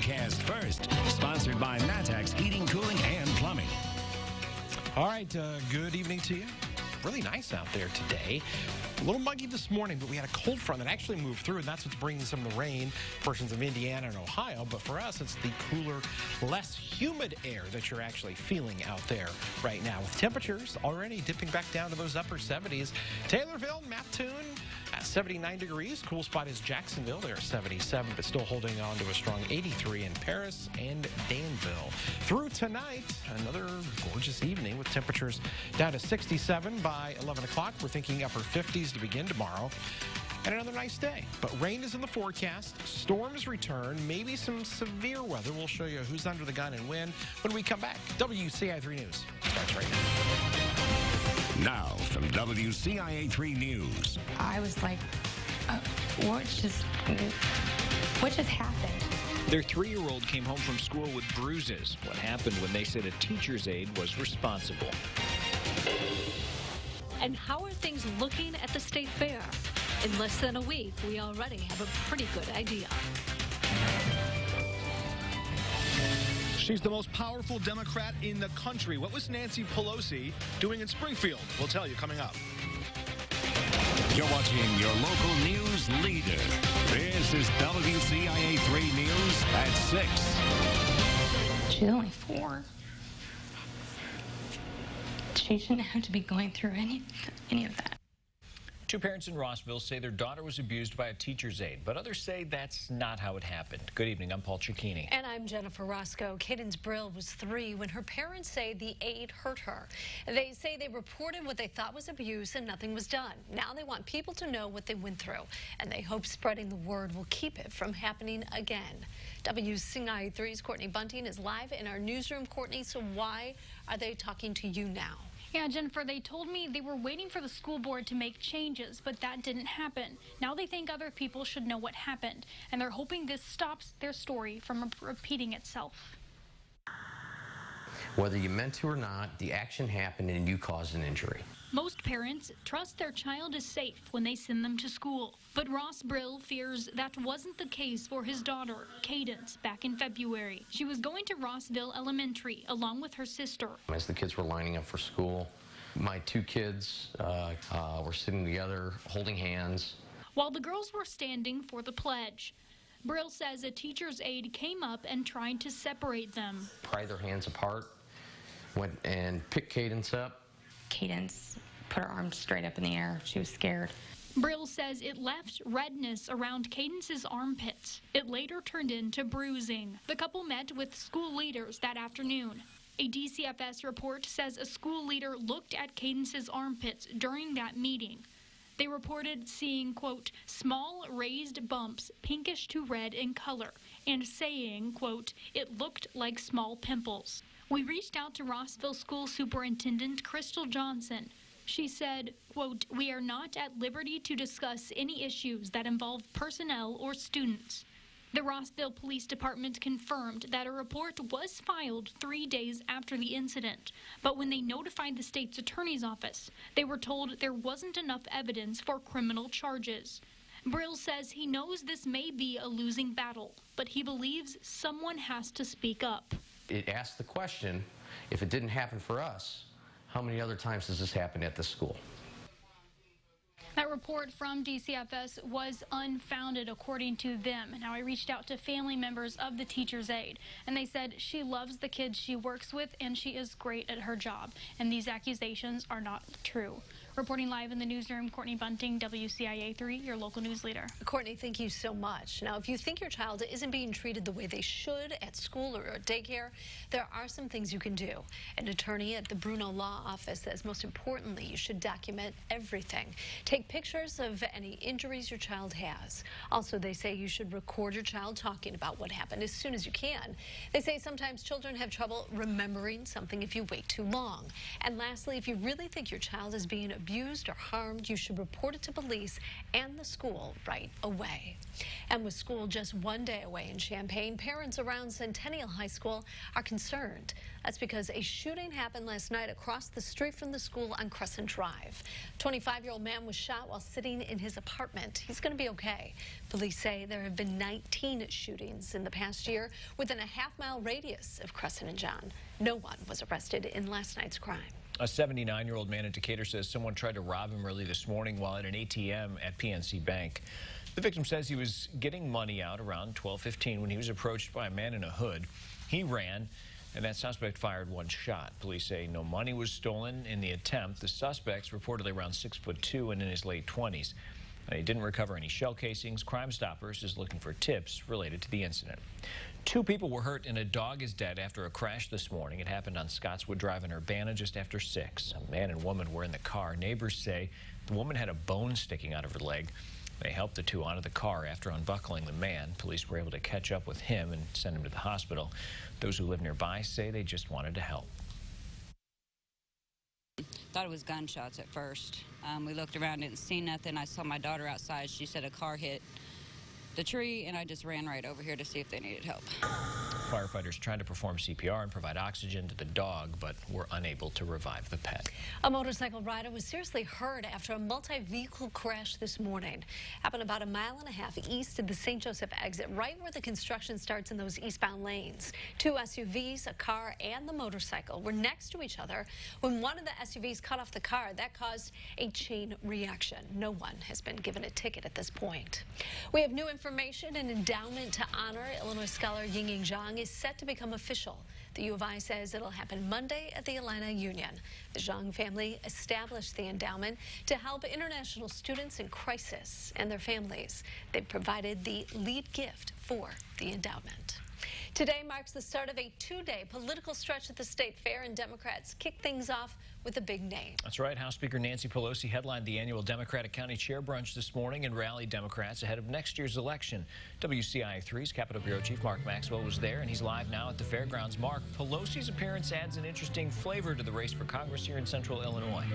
Forecast first. Sponsored by Matex Heating, Cooling, and Plumbing. All right, good evening to you. Really nice out there today. A little muggy this morning, but we had a cold front that actually moved through, and that's what's bringing some of the rain, portions of Indiana and Ohio. But for us, it's the cooler, less humid air that you're actually feeling out there right now, with temperatures already dipping back down to those upper 70s. Taylorville, Mattoon at 79 degrees. Cool spot is Jacksonville. They're 77, but still holding on to a strong 83 in Paris and Danville. Through tonight, another gorgeous evening with temperatures down to 67 by 11 o'clock. We're thinking upper 50s to begin tomorrow. And another nice day. But rain is in the forecast. Storms return. Maybe some severe weather. We'll show you who's under the gun and when we come back. WCIA 3 News starts right now. Now from WCIA 3 News. I was like, what just happened? Their 3-year-old came home from school with bruises. What happened when they said a teacher's aide was responsible. And how are things looking at the state fair? In less than a week, we already have a pretty good idea. She's the most powerful Democrat in the country. What was Nancy Pelosi doing in Springfield? We'll tell you coming up. You're watching your local news leader. This is WCIA 3 News at 6. She's only 4. She shouldn't have to be going through any of that. 2 parents in Rossville say their daughter was abused by a teacher's aide, but others say that's not how it happened. Good evening, I'm Paul Cicchini. And I'm Jennifer Roscoe. Cadence Brill was 3 when her parents say the aide hurt her. They say they reported what they thought was abuse and nothing was done. Now they want people to know what they went through, and they hope spreading the word will keep it from happening again. WCIA 3's Courtney Bunting is live in our newsroom. Courtney, so why are they talking to you now? Yeah, Jennifer, they told me they were waiting for the school board to make changes, but that didn't happen. Now they think other people should know what happened, and they're hoping this stops their story from repeating itself. Whether you meant to or not, the action happened and you caused an injury. Most parents trust their child is safe when they send them to school. But Ross Brill fears that wasn't the case for his daughter, Cadence, back in February. She was going to Rossville Elementary along with her sister. As the kids were lining up for school, my 2 kids were sitting together, holding hands. While the girls were standing for the pledge, Brill says a teacher's aide came up and tried to separate them. Pry their hands apart, went and picked Cadence up. Cadence put her arms straight up in the air. She was scared. Brill says it left redness around Cadence's armpits. It later turned into bruising. The couple met with school leaders that afternoon. A DCFS report says a school leader looked at Cadence's armpits during that meeting. They reported seeing, quote, small raised bumps, pinkish to red in color, and saying, quote, it looked like small pimples. We reached out to Rossville School Superintendent Crystal Johnson. She said, quote, we are not at liberty to discuss any issues that involve personnel or students. The Rossville Police Department confirmed that a report was filed 3 days after the incident, but when they notified the state's attorney's office, they were told there wasn't enough evidence for criminal charges. Brill says he knows this may be a losing battle, but he believes someone has to speak up. It asked the question, if it didn't happen for us, how many other times has this happened at this school? That report from DCFS was unfounded, according to them. Now, I reached out to family members of the teacher's aide, and they said she loves the kids she works with, and she is great at her job. And these accusations are not true. Reporting live in the newsroom, Courtney Bunting, WCIA 3, your local news leader. Courtney, thank you so much. Now, if you think your child isn't being treated the way they should at school or at daycare, there are some things you can do. An attorney at the Bruno Law Office says most importantly, you should document everything. Take pictures of any injuries your child has. Also, they say you should record your child talking about what happened as soon as you can. They say sometimes children have trouble remembering something if you wait too long. And lastly, if you really think your child is being abused abused or harmed, you should report it to police and the school right away. And with school just one day away in Champaign, parents around Centennial High School are concerned. That's because a shooting happened last night across the street from the school on Crescent Drive. A 25-year-old man was shot while sitting in his apartment. He's going to be okay. Police say there have been 19 shootings in the past year within a half-mile radius of Crescent and John. No one was arrested in last night's crime. A 79-year-old man in Decatur says someone tried to rob him early this morning while at an ATM at PNC Bank. The victim says he was getting money out around 12:15 when he was approached by a man in a hood. He ran, and that suspect fired one shot. Police say no money was stolen in the attempt. The suspect's reportedly around 6'2" and in his late 20s. He didn't recover any shell casings. Crime Stoppers is looking for tips related to the incident. 2 people were hurt and a dog is dead after a crash this morning. It happened on Scottswood Drive in Urbana just after 6. A man and woman were in the car. Neighbors say the woman had a bone sticking out of her leg. They helped the 2 out of the car after unbuckling the man. Police were able to catch up with him and send him to the hospital. Those who live nearby say they just wanted to help. Thought it was gunshots at first. We looked around, didn't see nothing. I saw my daughter outside. She said a car hit the tree, and I just ran right over here to see if they needed help. Firefighters tried to perform CPR and provide oxygen to the dog, but were unable to revive the pet. A motorcycle rider was seriously hurt after a multi-vehicle crash this morning. Happened about 1.5 miles east of the St. Joseph exit, right where the construction starts in those eastbound lanes. 2 SUVs, a car, and the motorcycle were next to each other when one of the SUVs cut off the car. That caused a chain reaction. No one has been given a ticket at this point. We have new information. An endowment to honor Illinois scholar Ying Zhang is set to become official. The U of I says it'll happen Monday at the Atlanta Union. The Zhang family established the endowment to help international students in crisis and their families. They provided the lead gift for the endowment. Today marks the start of a 2-day political stretch at the state fair, and Democrats kick things off with a big name. That's right. House Speaker Nancy Pelosi headlined the annual Democratic County Chair Brunch this morning and rallied Democrats ahead of next year's election. WCIA 3's Capitol Bureau Chief Mark Maxwell was there, and he's live now at the fairgrounds. Mark, Pelosi's appearance adds an interesting flavor to the race for Congress here in central Illinois.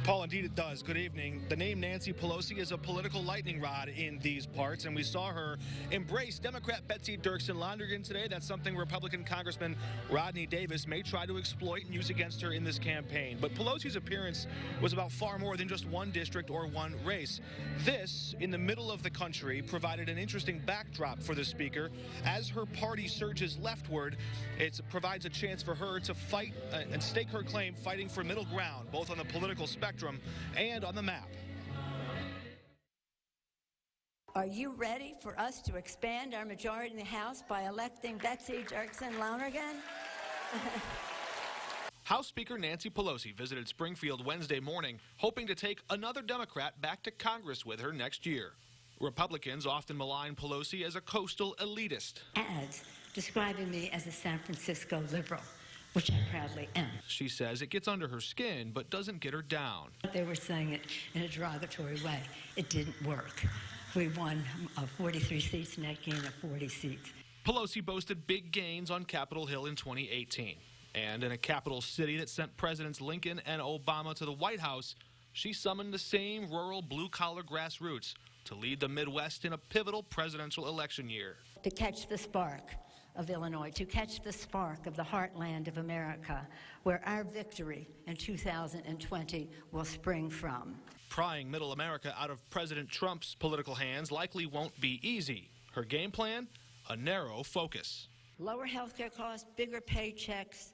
Paul, indeed it does. Good evening. The name Nancy Pelosi is a political lightning rod in these parts, and we saw her embrace Democrat Betsy Dirksen-Londrigan today. That's something Republican Congressman Rodney Davis may try to exploit and use against her in this campaign. But Pelosi's appearance was about far more than just one district or one race. This, in the middle of the country, provided an interesting backdrop for the speaker. As her party surges leftward, it provides a chance for her to fight and stake her claim, fighting for middle ground, both on the political spectrum and on the map. Are you ready for us to expand our majority in the House by electing Betsy Dirksen-Londrigan? House Speaker Nancy Pelosi visited Springfield Wednesday morning, hoping to take another Democrat back to Congress with her next year. Republicans often malign Pelosi as a coastal elitist. Ads describing me as a San Francisco liberal, which I proudly am. She says it gets under her skin, but doesn't get her down. They were saying it in a derogatory way. It didn't work. We won 43 seats, net gain of 40 seats. Pelosi boasted big gains on Capitol Hill in 2018. And in a capital city that sent Presidents Lincoln and Obama to the White House, she summoned the same rural blue-collar grassroots to lead the Midwest in a pivotal presidential election year. To catch the spark of Illinois, to catch the spark of the heartland of America, where our victory in 2020 will spring from. Prying middle America out of President Trump's political hands likely won't be easy. Her game plan? A narrow focus. Lower health care costs, bigger paychecks,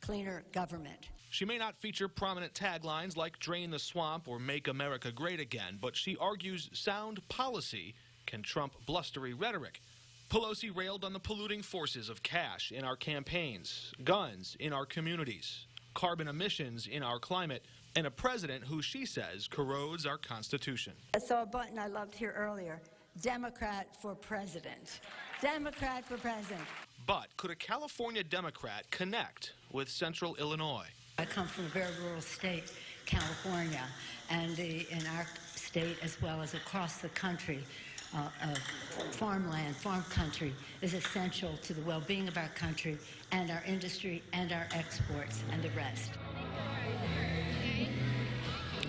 cleaner government. She may not feature prominent taglines like Drain the Swamp or Make America Great Again, but she argues sound policy can trump blustery rhetoric. Pelosi railed on the polluting forces of cash in our campaigns, guns in our communities, carbon emissions in our climate, and a president who she says corrodes our Constitution. I saw a button I loved here earlier, Democrat for President. Democrat for President. But could a California Democrat connect with central Illinois? I come from a very rural state, California, and in our state as well as across the country, farmland, farm country is essential to the well-being of our country and our industry and our exports and the rest.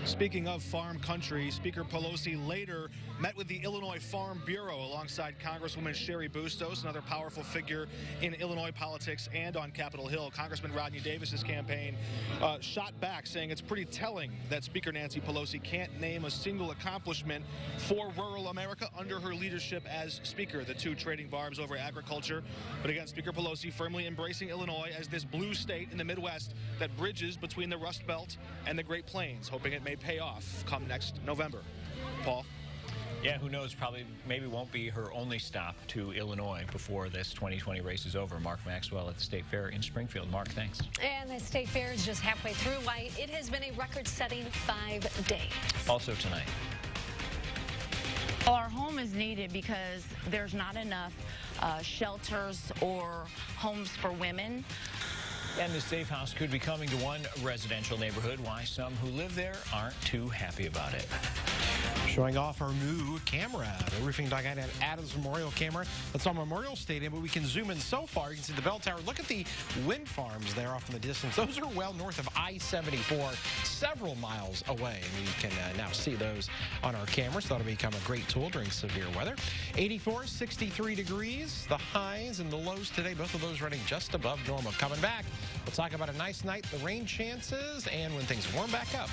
Speaking of farm country, Speaker Pelosi later met with the Illinois Farm Bureau alongside Congresswoman Sherry Bustos, another powerful figure in Illinois politics and on Capitol Hill. Congressman Rodney Davis's campaign shot back, saying it's pretty telling that Speaker Nancy Pelosi can't name a single accomplishment for rural America under her leadership as Speaker. The two trading barbs over agriculture. But again, Speaker Pelosi firmly embracing Illinois as this blue state in the Midwest that bridges between the Rust Belt and the Great Plains, hoping it may pay off come next November. Paul? Yeah, who knows, maybe won't be her only stop to Illinois before this 2020 race is over. Mark Maxwell at the State Fair in Springfield. Mark, thanks. And the State Fair is just halfway through. Why, it has been a record-setting 5 days. Also tonight. Well, our home is needed because there's not enough shelters or homes for women. And the safe house could be coming to one residential neighborhood. Why some who live there aren't too happy about it. Showing off our new camera, the roofing giant Adams Memorial camera that's on Memorial Stadium, but we can zoom in so far. You can see the bell tower. Look at the wind farms there off in the distance. Those are well north of I-74, several miles away. And you can now see those on our cameras. That'll become a great tool during severe weather. 84, 63 degrees, the highs and the lows today, both of those running just above normal. Coming back, we'll talk about a nice night, the rain chances, and when things warm back up.